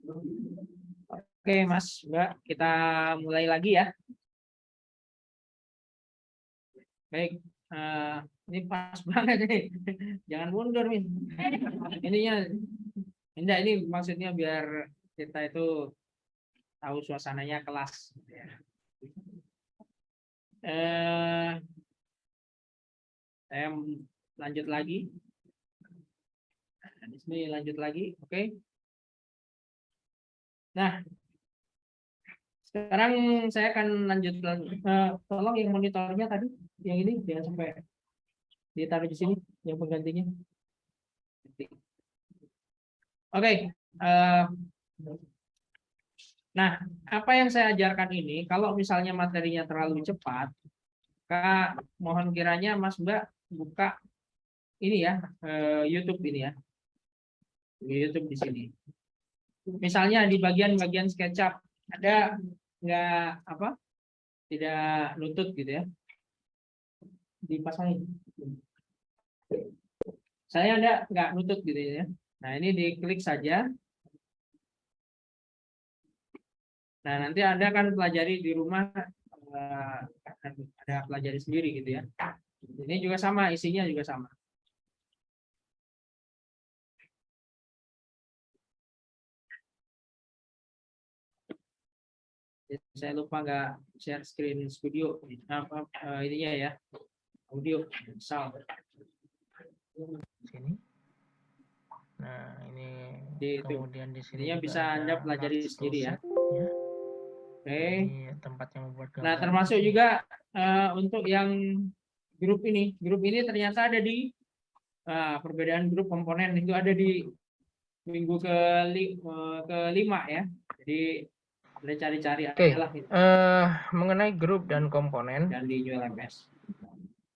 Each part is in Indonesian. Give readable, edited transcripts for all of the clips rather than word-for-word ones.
Oke, Mas, Mbak, kita mulai lagi ya. Baik, ini pas banget nih. Jangan mundur, nih. Ininya, enggak, ini maksudnya biar kita itu tahu suasananya kelas. Saya lanjut lagi. Di sini lanjut lagi, oke. Nah, sekarang saya akan lanjut lagi. Tolong yang monitornya tadi, yang ini jangan sampai ditaruh di sini, yang penggantinya. Oke. Nah, apa yang saya ajarkan ini, kalau misalnya materinya terlalu cepat, Kak, mohon kiranya Mas Mbak buka ini ya, YouTube ini ya, YouTube di sini. Misalnya di bagian-bagian SketchUp ada nggak apa, tidak lutut gitu ya, dipasangin. Saya ada nggak lutut gitu ya. Nah, ini diklik saja. Nah, nanti Anda kan pelajari di rumah, ada pelajari sendiri gitu ya. Ini juga sama, isinya juga sama. Saya lupa nggak share screen studio ininya ya, audio sound Sini. Nah, ini di kemudian di sini ininya juga bisa ada Anda pelajari sendiri ya. ya. Oke. Ini tempat yang membuat gambar. Nah, termasuk juga untuk yang grup ini ternyata ada di perbedaan grup komponen itu ada di minggu kelima ya. Jadi Anda cari-cari adalah gitu. Mengenai grup dan komponen dan di ULMS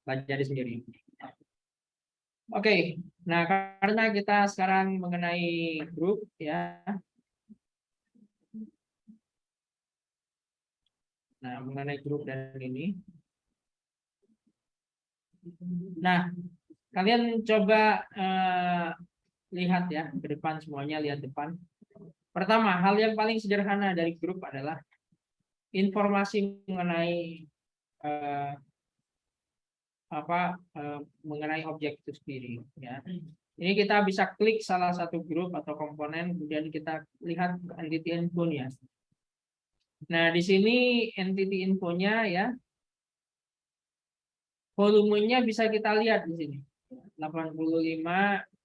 pelajari sendiri. Oke, nah karena kita sekarang mengenai grup ya. Nah, mengenai grup dan ini. Nah, kalian coba lihat ya ke depan, semuanya lihat depan. Pertama, hal yang paling sederhana dari grup adalah informasi mengenai mengenai objek itu sendiri ya. Ini kita bisa klik salah satu grup atau komponen, kemudian kita lihat entity info-nya. Nah, di sini entity info-nya ya, volumenya bisa kita lihat di sini. 85,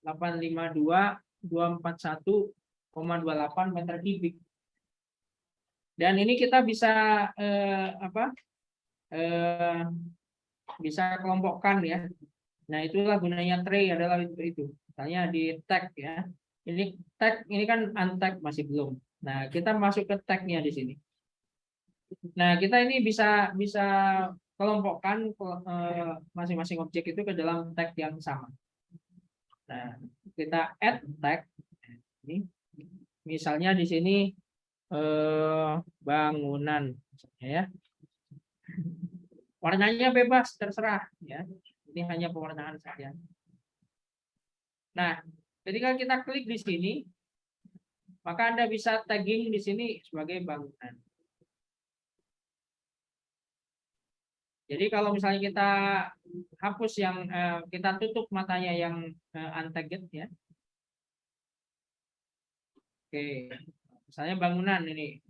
852, 241,28 meter kubik. Dan ini kita bisa bisa kelompokkan ya. Nah, itulah gunanya tray adalah itu. Misalnya di tag ya. Ini tag, ini kan untag masih belum. Nah, kita masuk ke tag-nya di sini. Nah, kita ini bisa kelompokkan masing-masing objek itu ke dalam tag yang sama. Nah, kita add tag. Ini misalnya di sini bangunan ya. Warnanya bebas, terserah ya. Ini hanya pewarnaan saja. Nah, ketika kita klik di sini, maka Anda bisa tagging di sini sebagai bangunan. Jadi kalau misalnya kita hapus yang kita tutup matanya yang untagged ya. Oke, misalnya bangunan ini,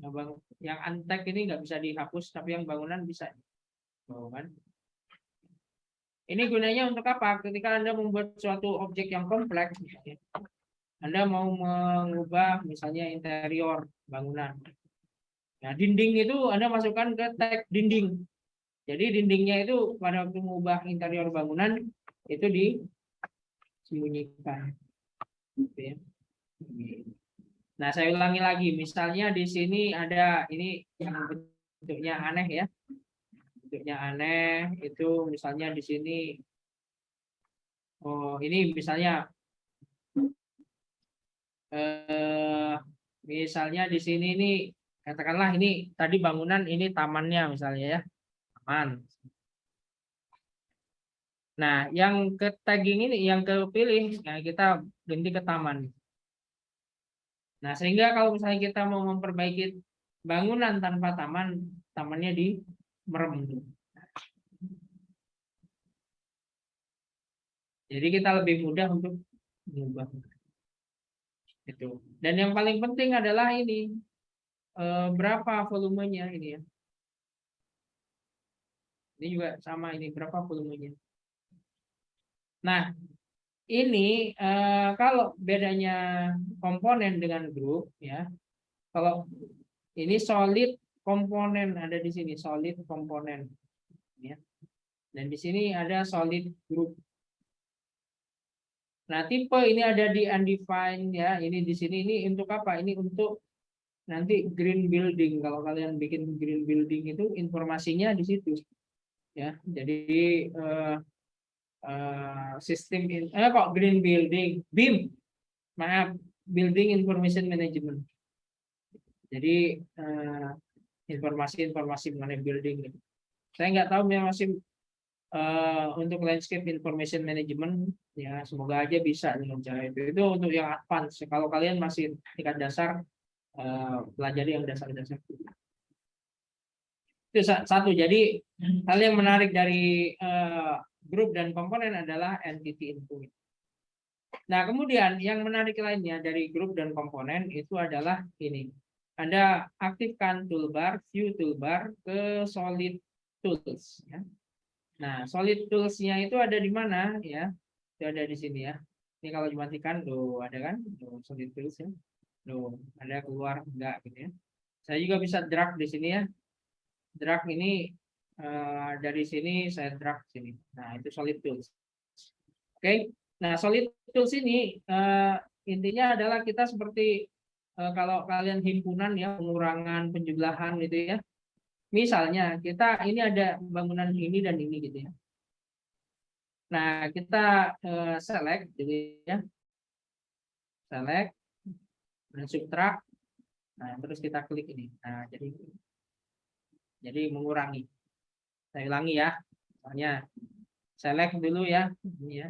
yang untag ini nggak bisa dihapus, tapi yang bangunan bisa. Oh, kan? Ini gunanya untuk apa? Ketika Anda membuat suatu objek yang kompleks, Anda mau mengubah misalnya interior bangunan. Nah, dinding itu Anda masukkan ke tag dinding. Jadi dindingnya itu pada waktu mengubah interior bangunan itu disembunyikan. Nah, saya ulangi lagi. Misalnya di sini ada ini yang bentuknya aneh ya. Bentuknya aneh itu misalnya di sini. Oh, ini misalnya misalnya di sini ini katakanlah ini tadi bangunan, ini tamannya misalnya ya. Taman. Nah, yang ke tagging ini yang kepilih, nah kita ganti ke taman. Nah, sehingga kalau misalnya kita mau memperbaiki bangunan tanpa taman, tamannya di merem. Jadi kita lebih mudah untuk mengubah itu. Dan yang paling penting adalah ini berapa volumenya ini ya. Ini juga sama ini berapa volumenya. Nah, ini kalau bedanya komponen dengan grup ya. Kalau ini solid komponen ada di sini solid komponen ya. Dan di sini ada solid group. Nah, tipe ini ada di undefined ya. Ini di sini ini untuk apa? Ini untuk nanti green building. Kalau kalian bikin green building itu informasinya di situ. Ya. Jadi sistem kok green building, BIM. Maaf, building information management. Jadi informasi-informasi mengenai building. Saya nggak tahu masih untuk landscape information management ya semoga aja bisa dengan cara itu untuk yang advance. Kalau kalian masih tingkat dasar pelajari yang dasar-dasar itu satu. Jadi hal yang menarik dari grup dan komponen adalah entity input. Nah, kemudian yang menarik lainnya dari grup dan komponen itu adalah ini. Anda aktifkan toolbar, view toolbar ke solid tools ya. Nah, solid tools-nya itu ada di mana ya? Itu ada di sini ya. Ini kalau dimatikan tuh ada kan? Tuh, solid tools ya. Tuh, ada keluar enggak gitu ya. Saya juga bisa drag di sini ya. Drag ini dari sini saya drag sini. Nah, itu solid tools. Oke. Nah, solid tools ini intinya adalah kita seperti kalau kalian himpunan ya, pengurangan, penjumlahan gitu ya. Misalnya kita ini ada bangunan ini dan ini gitu ya. Nah, kita select jadi ya. Select dan subtract. Nah, terus kita klik ini. Nah, jadi mengurangi. Saya ulangi ya. Misalnya select dulu ya, ini ya.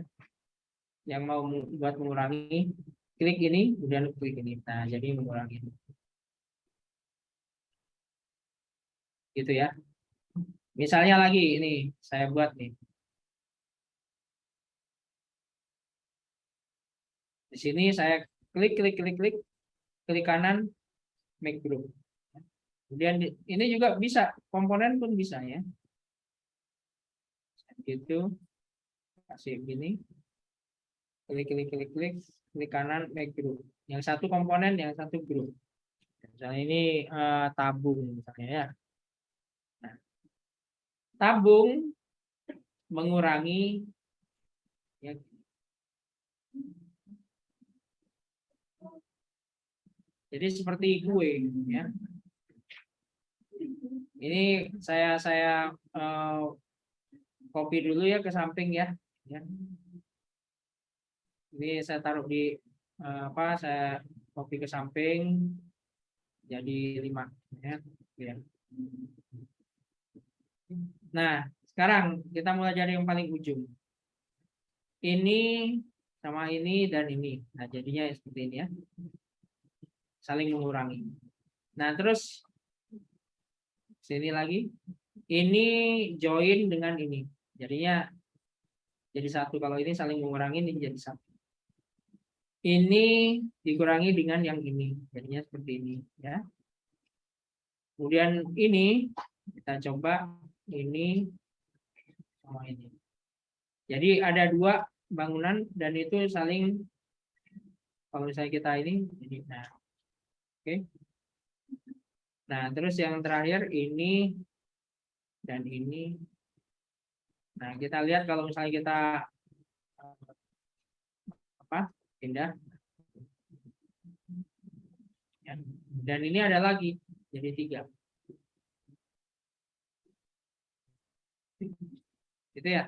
Yang mau buat mengurangi, klik ini, kemudian klik ini. Nah, jadi mengurangi. Gitu ya. Misalnya lagi ini saya buat nih. Di sini saya klik kanan make group. Kemudian ini juga bisa komponen pun bisa ya. Gitu. Kasih begini. Klik kanan make group. Yang satu komponen, yang satu grup. Misalnya ini tabung misalnya ya. Nah, tabung mengurangi ya, jadi seperti kue ya. Ini saya copy dulu ya ke samping ya. Ini saya taruh di saya copy ke samping jadi 5 ya. Nah, sekarang kita mulai dari yang paling ujung. Ini sama ini dan ini. Nah, jadinya seperti ini ya. Saling mengurangi. Nah, terus sini lagi. Ini join dengan ini. Jadinya jadi satu. Kalau ini saling mengurangi ini jadi satu. Ini dikurangi dengan yang ini. Jadinya seperti ini ya. Kemudian ini kita coba ini sama ini. Jadi ada dua bangunan dan itu saling kalau misalnya kita ini jadi nah. Oke. Nah, terus yang terakhir ini dan ini. Nah, kita lihat kalau misalnya kita pindah ya. Dan ini ada lagi jadi 3 gitu ya.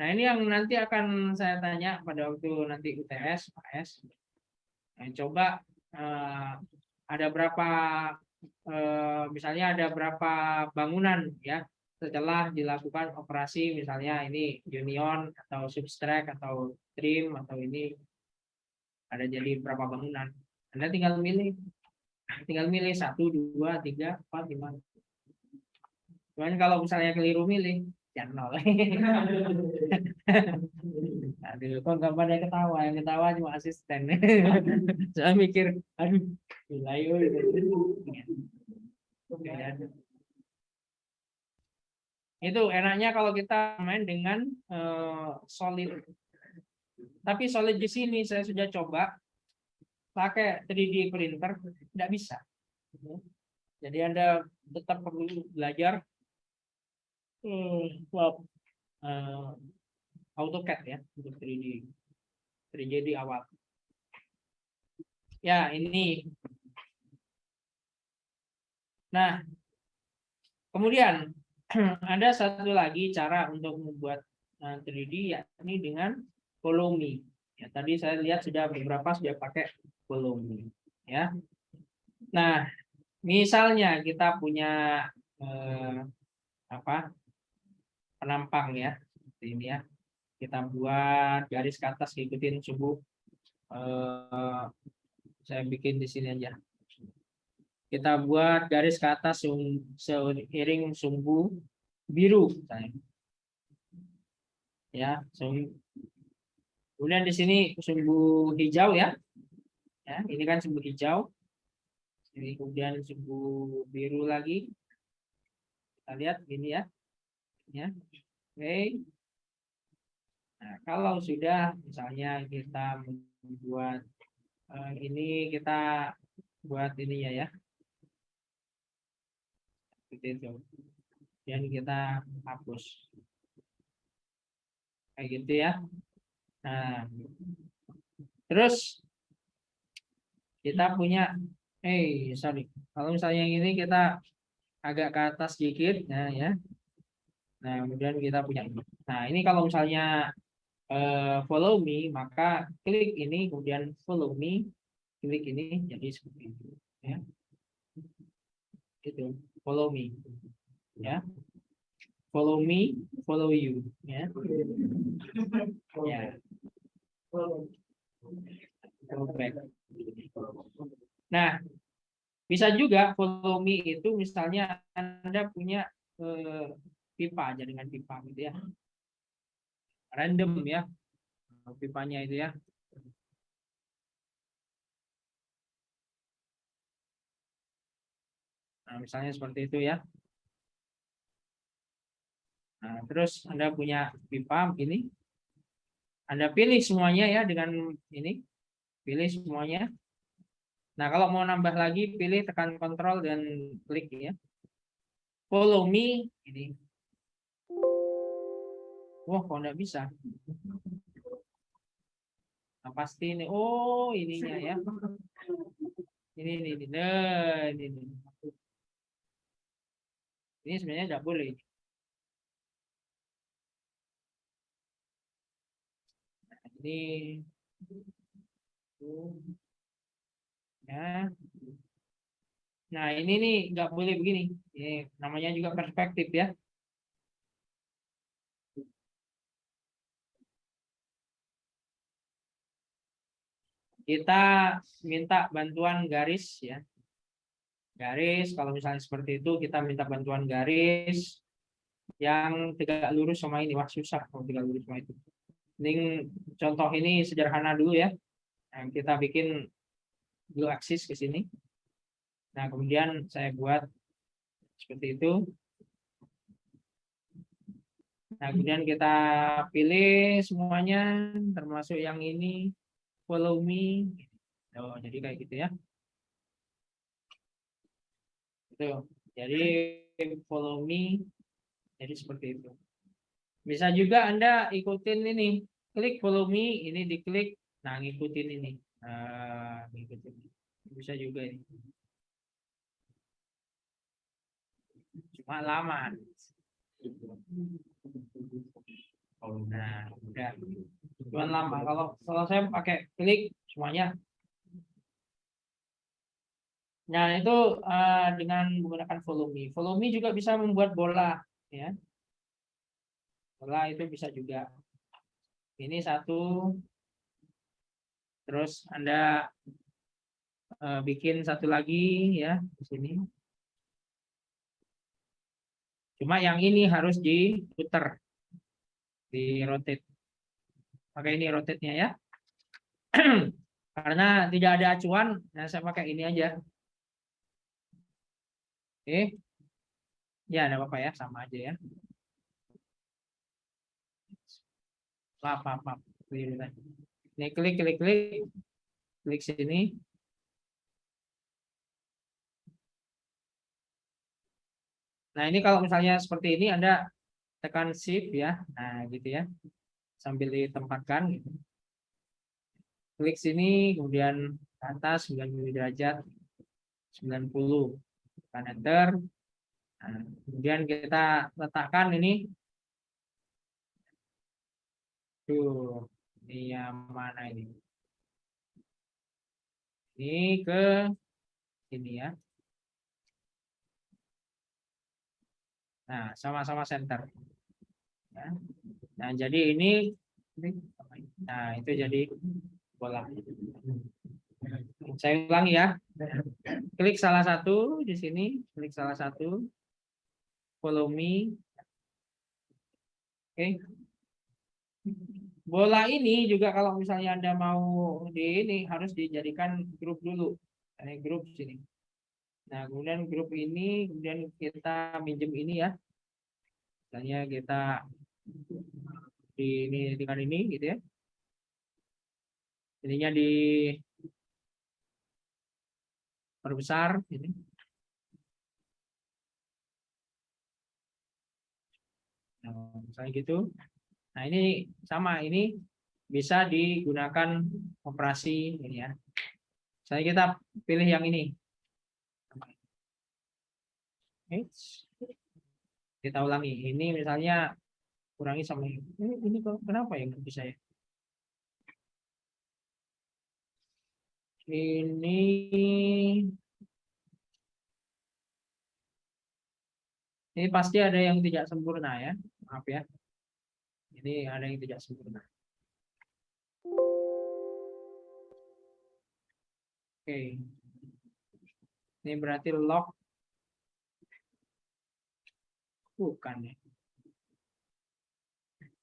Nah, ini yang nanti akan saya tanya pada waktu nanti UTS AS. Nah, coba ada berapa misalnya ada berapa bangunan ya setelah dilakukan operasi misalnya ini union atau subtract atau trim atau ini ada jadi berapa bangunan. Anda tinggal milih 1, 2, 3, 4, 5. Cuman kalau misalnya keliru milih, ya 0. Aduh, kok nggak pada ketawa, yang ketawa cuma asisten. Saya mikir, aduh, gila yuk. Itu enaknya kalau kita main dengan solid. Tapi solid di sini saya sudah coba pakai 3D printer, tidak bisa. Jadi Anda tetap perlu belajar AutoCAD ya untuk 3D di awal. Ya, ini. Nah, kemudian ada satu lagi cara untuk membuat 3D yakni dengan follow me. Ya, tadi saya lihat sudah beberapa sudah pakai follow me. Ya. Nah, misalnya kita punya penampang ya, seperti ini ya. Kita buat garis ke atas ikutin sumbu. Saya bikin di sini aja. Kita buat garis ke atas seiring sumbu biru misalnya. Ya, kemudian di sini sumbu hijau ya. Ya, ini kan sumbu hijau. Ini kemudian sumbu biru lagi. Kita lihat ini ya. Ya. Oke. Nah, kalau sudah misalnya kita membuat ini, kita buat ini ya. Seperti itu. Dan kita hapus. Kayak gitu ya. Nah, terus kita punya, sorry. Kalau misalnya yang ini kita agak ke atas sedikit, nah ya. Nah, kemudian kita punya ini. Nah, ini kalau misalnya follow me, maka klik ini, kemudian follow me, klik ini, jadi seperti itu. Ya. Itu, follow me. Ya. Follow me, follow you. Ya. Ya. Nah, bisa juga follow me itu misalnya Anda punya pipa, jaringan pipa gitu ya. Random ya pipanya itu ya. Nah, misalnya seperti itu ya. Nah, terus Anda punya pipa begini. Anda pilih semuanya ya dengan ini. Pilih semuanya. Nah, kalau mau nambah lagi, pilih tekan kontrol dan klik ya. Follow me ini. Wah, kok nggak bisa? Nah, pasti ini. Oh, ininya ya. Ini. Nah, ini. Ini sebenarnya tidak boleh. Nah, ini. Ya. Nah, ini nih nggak boleh begini. Ini namanya juga perspektif ya. Kita minta bantuan garis ya. Garis, kalau misalnya seperti itu kita minta bantuan garis yang tegak lurus sama ini. Wah, susah kalau tegak lurus sama itu. Ini contoh ini sederhana dulu ya. Nah, kita bikin blue axis ke sini. Nah, kemudian saya buat seperti itu. Nah, kemudian kita pilih semuanya, termasuk yang ini, follow me. Oh, jadi kayak gitu ya. Itu. Jadi follow me. Jadi seperti itu. Bisa juga Anda ikutin ini. Klik follow me, ini diklik. Nah, ngikutin ini. Nah, ngikutin. Bisa juga ini. Cuma lama. Nah, udah. Cuma lama. Kalau saya pakai klik semuanya. Nah, itu dengan menggunakan follow me. Follow me juga bisa membuat bola. Ya. Bola itu bisa juga. Ini satu. Terus Anda bikin satu lagi ya di sini. Cuma yang ini harus diputer, di rotate. Pakai ini rotate-nya ya. Karena tidak ada acuan, nah saya pakai ini aja. Oke. Ya, ada apa-apa ya, sama aja ya. Maaf. Ini klik sini. Nah, ini kalau misalnya seperti ini Anda tekan shift ya. Nah, gitu ya. Sambil ditempatkan gitu. Klik sini, kemudian ke atas 90 derajat, 90. Tekan enter. Nah, kemudian kita letakkan ini. Tuh, ini yang mana ini? Ini ke sini ya. Nah, sama-sama center. Ya. Nah, jadi ini, nah itu jadi bola. Saya ulangi ya. Klik salah satu di sini, klik salah satu, follow me. Oke. Bola ini juga kalau misalnya Anda mau di ini harus dijadikan grup dulu. Ini grup sini. Nah, kemudian grup ini, kemudian kita minjem ini ya. Misalnya kita di ini dengan ini gitu ya. Ininya di perbesar ini. Nah, misalnya gitu. Nah, ini sama, ini bisa digunakan operasi ini ya. Saya kita pilih yang ini. Kita ulangi. Ini misalnya kurangi sama ini kenapa ya nggak bisa ya? Ini pasti ada yang tidak sempurna ya. Maaf ya. Ini ada yang tidak sempurna. Oke. Ini berarti lock. Bukan ya.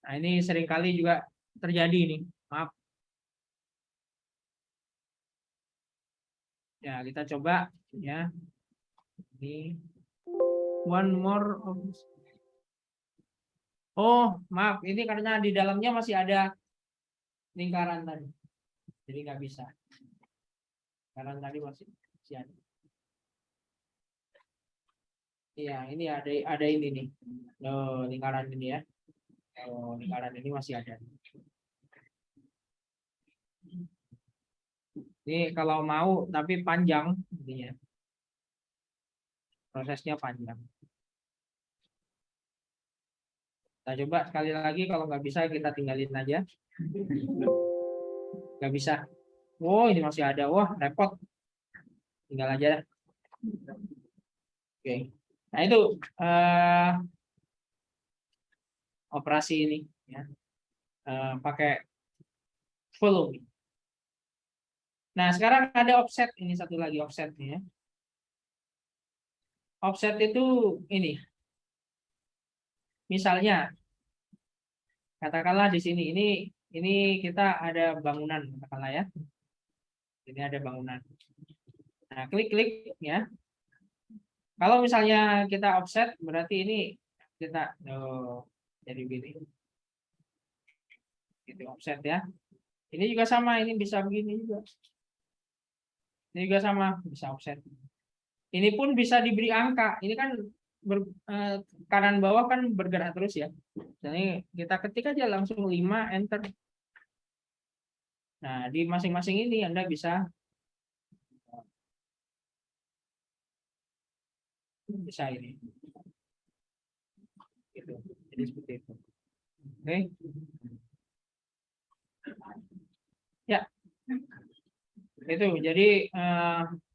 Nah, ini seringkali juga terjadi nih. Maaf. Ya, kita coba ya. Ini one more. Oh, maaf. Ini karena di dalamnya masih ada lingkaran tadi. Jadi nggak bisa. Lingkaran tadi masih ada. Iya, ini ada ini nih. Oh, lingkaran ini ya. Oh, lingkaran ini masih ada. Ini kalau mau tapi panjang intinya. Prosesnya panjang. Kita coba sekali lagi, kalau nggak bisa kita tinggalin aja. Nggak bisa. Oh, ini masih ada. Wah, repot. Tinggal aja. Oke. Nah, itu operasi ini ya. Pakai follow me. Nah, sekarang ada offset, ini satu lagi offsetnya ya. Offset itu ini. Misalnya katakanlah di sini ini kita ada bangunan katakanlah ya. Ini ada bangunan. Nah, klik ya. Kalau misalnya kita offset berarti ini kita jadi begini. Gitu offset ya. Ini juga sama, ini bisa begini juga. Ini juga sama, bisa offset. Ini pun bisa diberi angka. Ini kan kanan bawah kan bergerak terus ya. Jadi kita ketik aja langsung 5 enter. Nah, di masing-masing ini Anda bisa ini. Gitu. Jadi seperti itu. Oke. Ya. Itu jadi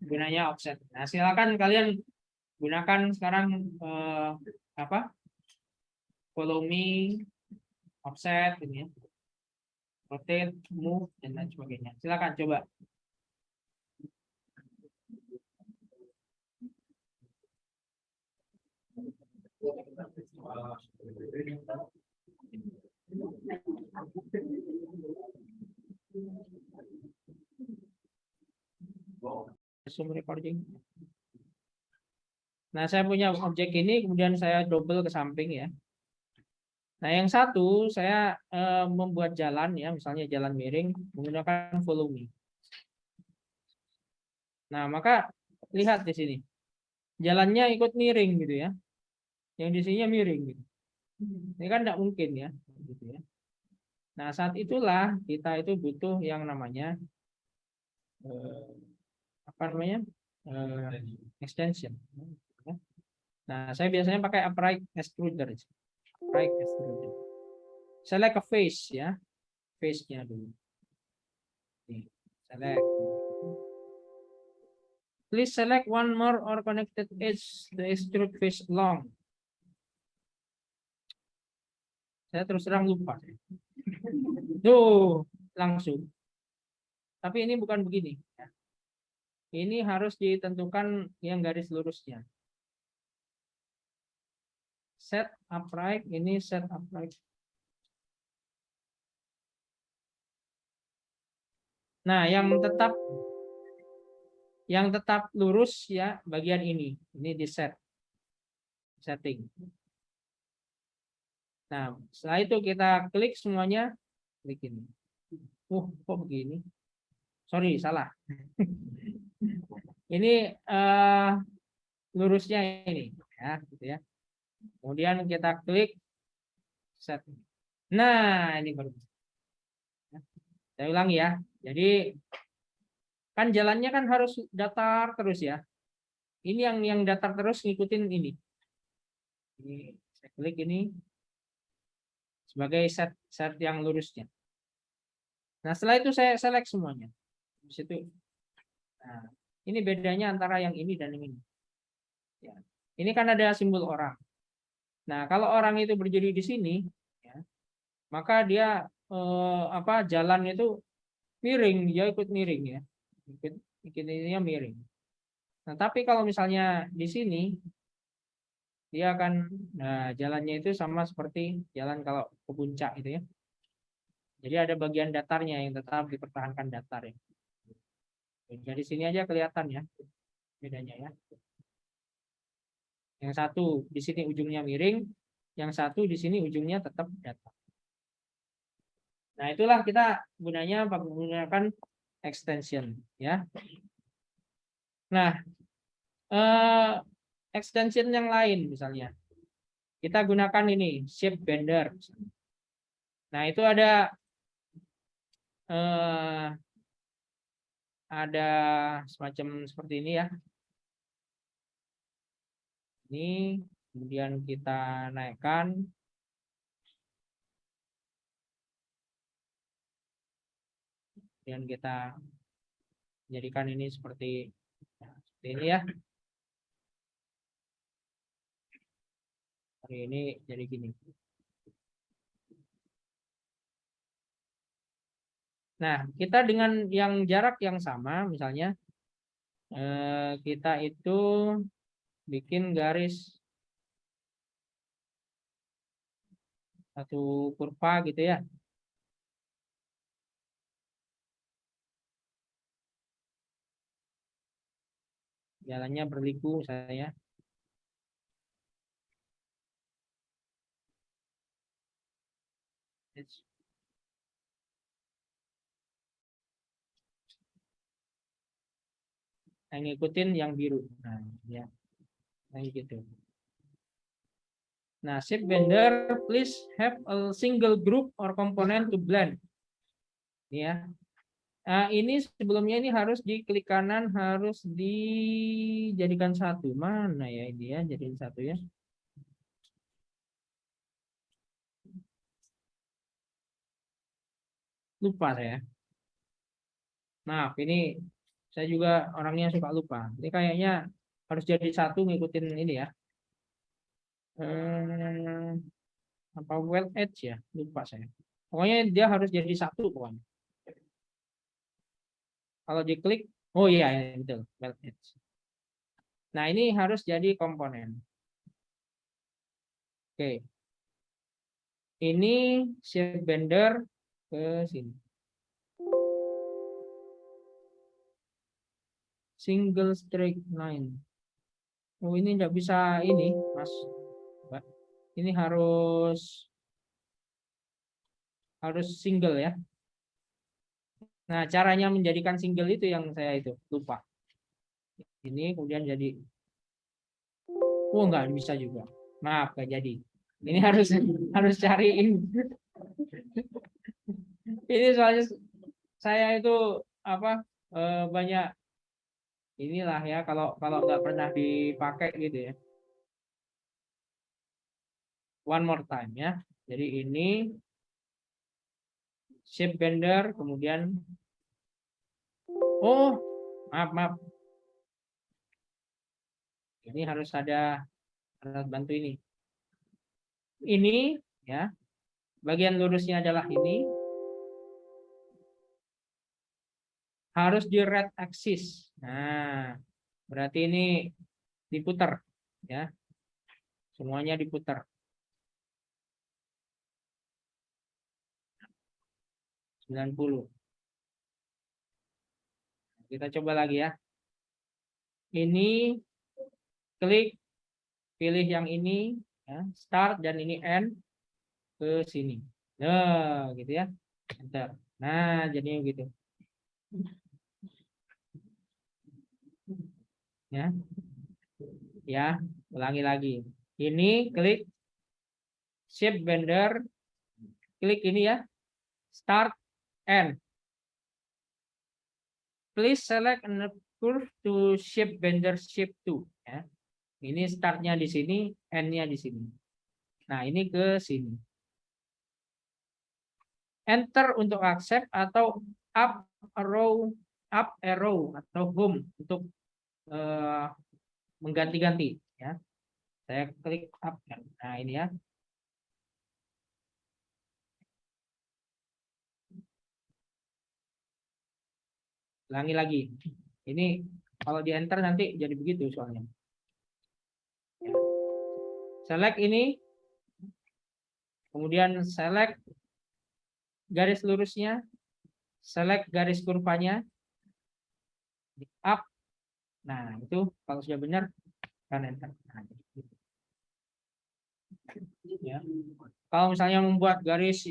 gunanya offset. Nah, silakan kalian gunakan sekarang apa? Follow me, offset ini ya. Rotate, move dan lain sebagainya. Silakan coba. Zoom recording. Nah, saya punya objek ini, kemudian saya double ke samping ya. Nah, yang satu saya membuat jalan ya, misalnya jalan miring menggunakan volume. Nah, maka lihat di sini. Jalannya ikut miring gitu ya. Yang di sininya miring gitu. Ini kan tidak mungkin ya, gitu ya. Nah, saat itulah kita itu butuh yang namanya apa namanya? Extension. Nah, saya biasanya pakai upright extruder. Upright extruder. Select ke face ya. Face-nya dulu. Nih, select. Please select one more or connected edge the extrude face long. Saya terus terang lupa. Tuh, langsung. Tapi ini bukan begini. Ini harus ditentukan yang garis lurusnya. Set upright, ini set upright. Nah, yang tetap lurus ya bagian ini. Ini di setting. Nah, setelah itu kita klik semuanya, klik ini. Kok begini? Sorry, salah. Ini lurusnya ini ya, gitu ya. Kemudian kita klik set. Nah, ini baru. Saya ulangi ya. Jadi kan jalannya kan harus datar terus ya. Ini yang datar terus ngikutin ini. Ini saya klik ini sebagai set yang lurusnya. Nah, setelah itu saya select semuanya. Di situ. Nah, ini bedanya antara yang ini dan yang ini. Ya. Ini kan ada simbol orang. Nah, kalau orang itu berdiri di sini, ya, maka dia jalan itu miring, dia ikut miring ya, ikut ininya miring. Nah, tapi kalau misalnya di sini, dia akan, nah jalannya itu sama seperti jalan kalau ke puncak itu ya. Jadi ada bagian datarnya yang tetap dipertahankan datar ya. Jadi sini aja kelihatan ya bedanya ya. Yang satu di sini ujungnya miring, yang satu di sini ujungnya tetap datar. Nah, itulah kita gunanya menggunakan extension ya. Nah, extension yang lain misalnya. Kita gunakan ini shape bender. Nah, itu ada semacam seperti ini ya. Ini kemudian kita naikkan. Kemudian kita jadikan ini seperti ini ya. Hari ini jadi gini. Nah, kita dengan yang jarak yang sama, misalnya kita itu bikin garis satu kurva gitu ya. Jalannya berliku saya. Yang ngikutin yang biru. Nah, ya. Kayak gitu. Nah, shape bender please have a single group or component to blend. Ini ya. Nah, ini sebelumnya ini harus diklik kanan, harus dijadikan satu. Mana ya ini ya, jadiin satu ya. Lupa saya. Nah, ini saya juga orangnya suka lupa. Ini kayaknya harus jadi satu ngikutin ini ya. Apa well edge ya? Lupa saya. Pokoknya dia harus jadi satu pokoknya. Kalau diklik, oh iya, betul, well edge. Nah, ini harus jadi komponen. Oke. Ini shape bender ke sini. Single straight line. Oh, ini nggak bisa ini, Mas. Mbak. Ini harus single ya. Nah, caranya menjadikan single itu yang saya itu lupa. Ini kemudian jadi, oh nggak bisa juga. Maaf, nggak jadi. Ini harus cariin. Ini soalnya saya itu apa banyak inilah ya kalau nggak pernah dipakai gitu ya. One more time ya. Jadi ini shape bender kemudian oh maaf ini harus ada alat bantu ini. Ini ya bagian lurusnya adalah ini harus di red axis. Nah berarti ini diputar ya semuanya diputar 90. Kita coba lagi ya. Ini klik pilih yang ini ya, start dan ini end ke sini. Nah, gitu ya. Enter. Nah, jadinya gitu. Ya. Ya, ulangi lagi. Ini klik shape bender, klik ini ya. Start end. Please select a curve to shape bender shape to ya. Ini startnya di sini, end-nya di sini. Nah, ini ke sini. Enter untuk accept atau up arrow atau home untuk mengganti-ganti ya. Saya klik up. Nah, ini ya. Ulangi lagi. Ini kalau di enter nanti jadi begitu soalnya. Ya. Select ini. Kemudian select garis lurusnya. Select garis kurvanya. Up. Nah, itu kalau sudah benar kan enter. Nah, gitu. Ya. Kalau misalnya membuat garis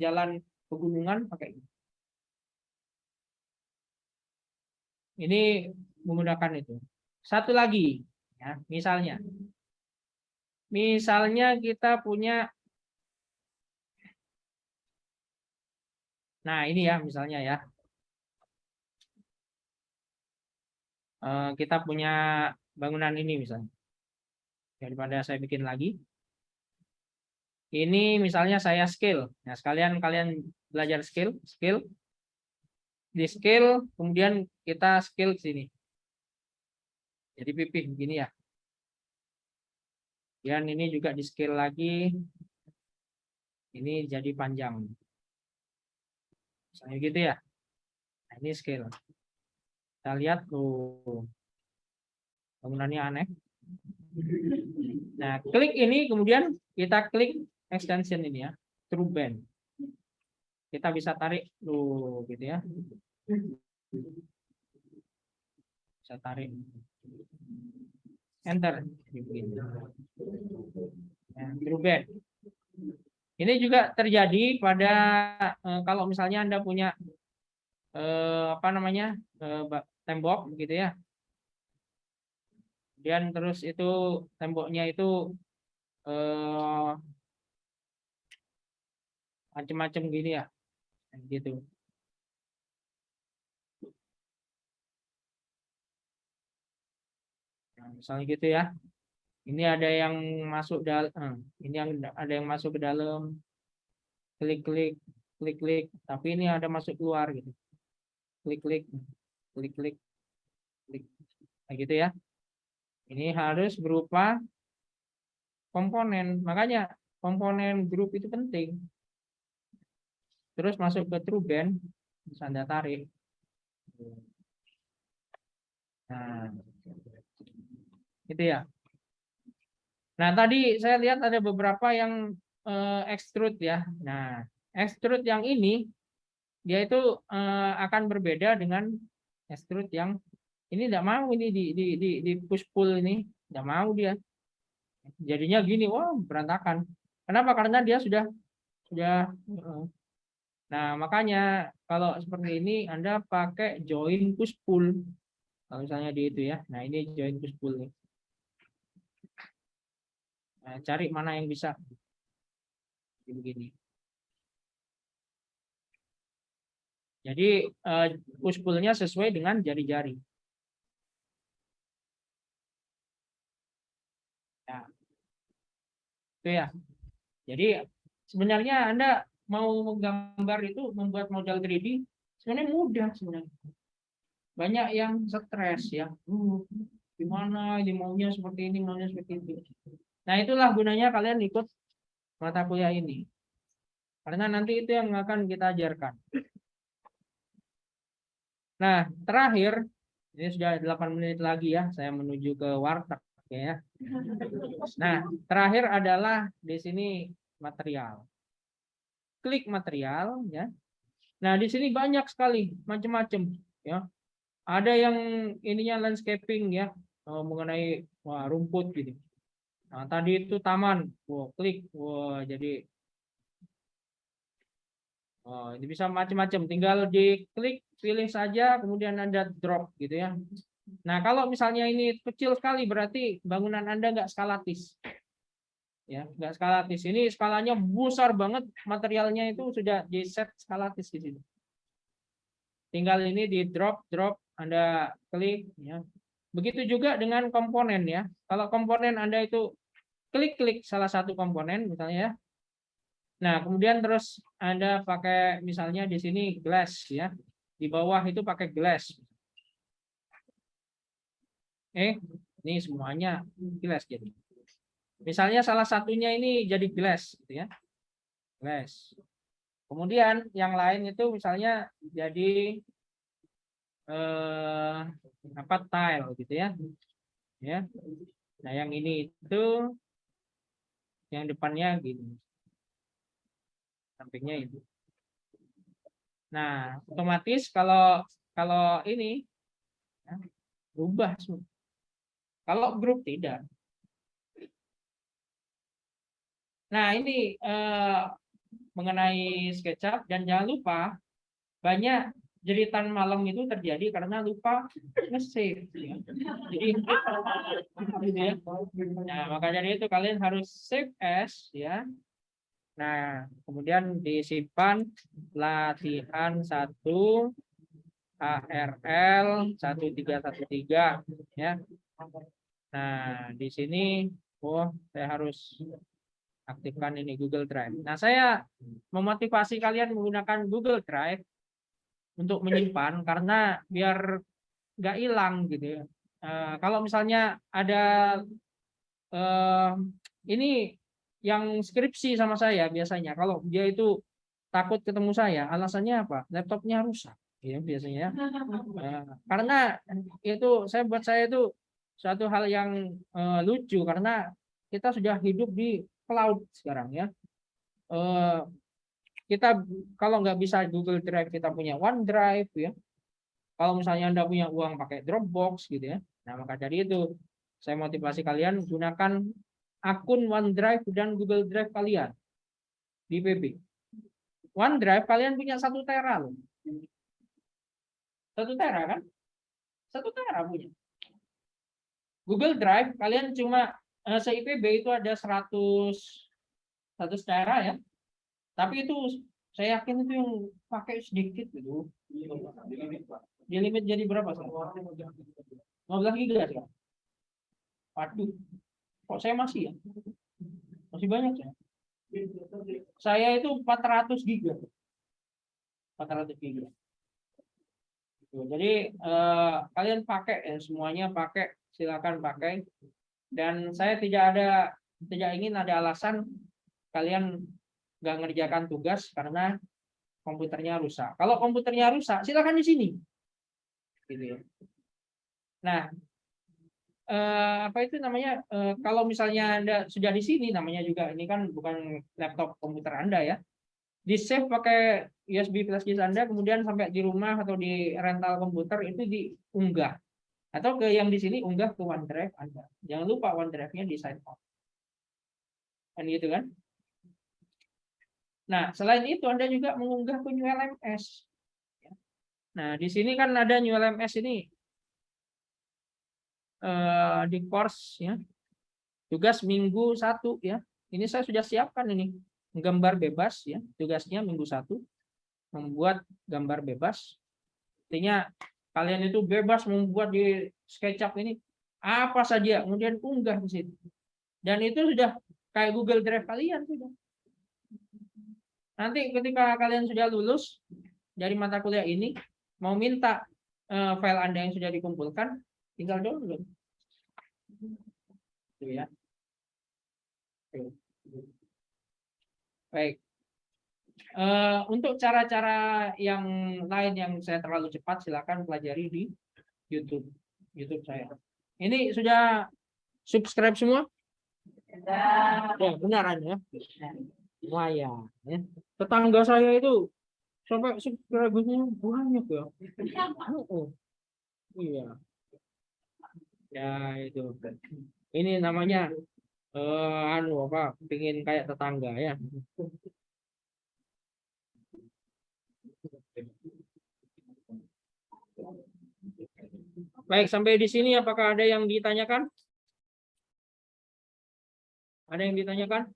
jalan pegunungan pakai ini. Ini menggunakan itu. Satu lagi, ya, misalnya kita punya, nah ini ya misalnya ya, kita punya bangunan ini misalnya. Daripada saya bikin lagi, ini misalnya saya scale. Nah sekalian kalian belajar scale di scale, kemudian kita scale ke sini. Jadi pipih begini ya. Dan ini juga di scale lagi. Ini jadi panjang. Misalnya gitu ya. Nah, ini scale. Kita lihat tuh bangunannya aneh. Nah, klik ini kemudian kita klik extension ini ya, true band. Kita bisa tarik tuh gitu ya. Bisa tarik. Enter. Nah, true band. Ini juga terjadi pada kalau misalnya Anda punya tembok gitu ya. Dan terus itu temboknya itu macam-macam gini ya. Gitu. Nah, misalnya gitu ya. Ini ada yang masuk ini yang ada yang masuk ke dalam. Klik-klik, klik-klik. Tapi ini ada masuk keluar gitu. Klik-klik, klik-klik, klik. Nah, gitu ya. Ini harus berupa komponen. Makanya komponen grup itu penting. Terus masuk ke true band, bisa Anda tarik. Nah, gitu ya. Nah, tadi saya lihat ada beberapa yang extrude ya. Nah, extrude yang ini dia itu akan berbeda dengan extrude yang ini tidak mau ini di push pull ini tidak mau dia. Jadinya gini, wah berantakan. Kenapa? Karena dia sudah nah, makanya kalau seperti ini Anda pakai join push pull. Kalau misalnya di itu ya. Nah, ini join push pull nih. Nah, cari mana yang bisa begini. Jadi push pull-nya sesuai dengan jari-jari. Nah, itu ya. Jadi sebenarnya Anda mau menggambar itu membuat model 3D sebenarnya mudah sebenarnya. Banyak yang stres ya. Gimana ini maunya seperti ini, maunya seperti itu. Nah, itulah gunanya kalian ikut mata kuliah ini. Karena nanti itu yang akan kita ajarkan. Nah, terakhir, ini sudah 8 menit lagi ya, saya menuju ke warteg ya. Nah, terakhir adalah di sini material. Klik material ya. Nah, di sini banyak sekali macam-macam ya. Ada yang ininya landscaping ya, mengenai rumput gitu. Nah, tadi itu taman, klik, jadi ini bisa macam-macam. Tinggal diklik, pilih saja, kemudian Anda drop gitu ya. Nah, kalau misalnya ini kecil sekali, berarti bangunan Anda nggak skalatis. Ya, nggak skalatis. Ini skalanya besar banget, materialnya itu sudah di set skalatis di sini. Tinggal ini di drop, Anda klik. Ya. Begitu juga dengan komponen ya. Kalau komponen Anda itu klik salah satu komponen, misalnya ya. Nah, kemudian terus Anda pakai misalnya di sini glass ya. Di bawah itu pakai glass. Ini semuanya glass jadi. Misalnya salah satunya ini jadi glass gitu ya. Glass. Kemudian yang lain itu misalnya jadi tile gitu ya. Ya. Nah, yang ini itu yang depannya gini. Sampingnya itu. Nah, otomatis kalau ini ya, berubah semua. Kalau grup tidak. Nah, ini mengenai SketchUp dan jangan lupa banyak jeritan malam itu terjadi karena lupa nge-save. Ya. Jadi gitu ya. Nah, maka dari itu kalian harus save as ya. Nah, kemudian disimpan latihan 1 ARL 1313 ya. Nah, di sini saya harus aktifkan ini Google Drive. Nah, saya memotivasi kalian menggunakan Google Drive untuk menyimpan karena biar nggak hilang gitu ya. Kalau misalnya ada ini yang skripsi sama saya biasanya, kalau dia itu takut ketemu saya, alasannya apa? Laptopnya rusak, ya biasanya. Karena itu buat saya itu suatu hal yang lucu karena kita sudah hidup di cloud sekarang ya. Kita kalau nggak bisa Google Drive, kita punya OneDrive ya. Kalau misalnya Anda punya uang pakai Dropbox gitu ya. Nah, maka dari itu saya motivasi kalian gunakan akun OneDrive dan Google Drive kalian di PB. OneDrive kalian punya 1 tera loh. 1 tera kan? 1 tera punya. Google Drive kalian cuma se-IPB itu ada 100 tera ya. Tapi itu saya yakin itu yang pakai sedikit gitu. Di limit jadi berapa sih? 15 giga ya. Waduh, kok saya masih ya? Masih banyak ya? Saya itu 400 giga. 400 giga. Jadi kalian pakai ya, semuanya pakai, silakan pakai. Dan saya tidak ingin ada alasan kalian nggak ngerjakan tugas karena komputernya rusak. Kalau komputernya rusak, silakan di sini. Gitu ya. Nah, apa itu namanya, kalau misalnya Anda sudah di sini, namanya juga ini kan bukan laptop komputer Anda ya, di save pakai USB flash disk Anda, kemudian sampai di rumah atau di rental komputer itu diunggah, atau ke yang di sini unggah ke OneDrive Anda. Jangan lupa OneDrive-nya di sign up, kan gitu kan. Nah, selain itu Anda juga mengunggah ke New LMS. Nah, di sini kan ada New LMS ini di course ya. Tugas minggu 1 ya. Ini saya sudah siapkan ini. Gambar bebas ya. Tugasnya minggu 1 membuat gambar bebas. Artinya kalian itu bebas membuat di SketchUp ini apa saja, kemudian unggah di situ. Dan itu sudah kayak Google Drive kalian sudah. Nanti ketika kalian sudah lulus dari mata kuliah ini, mau minta file Anda yang sudah dikumpulkan, tinggal download. Itu ya. Baik. Untuk cara-cara yang lain yang saya terlalu cepat, silakan pelajari di YouTube saya. Ini sudah subscribe semua? Ya, benaran ya. Lumayan ya. Tetangga saya itu sampai subscribe-nya banyak ya. Oh, iya. Ya itu. Ini namanya pingin kayak tetangga ya. Baik, sampai di sini apakah ada yang ditanyakan? Ada yang ditanyakan?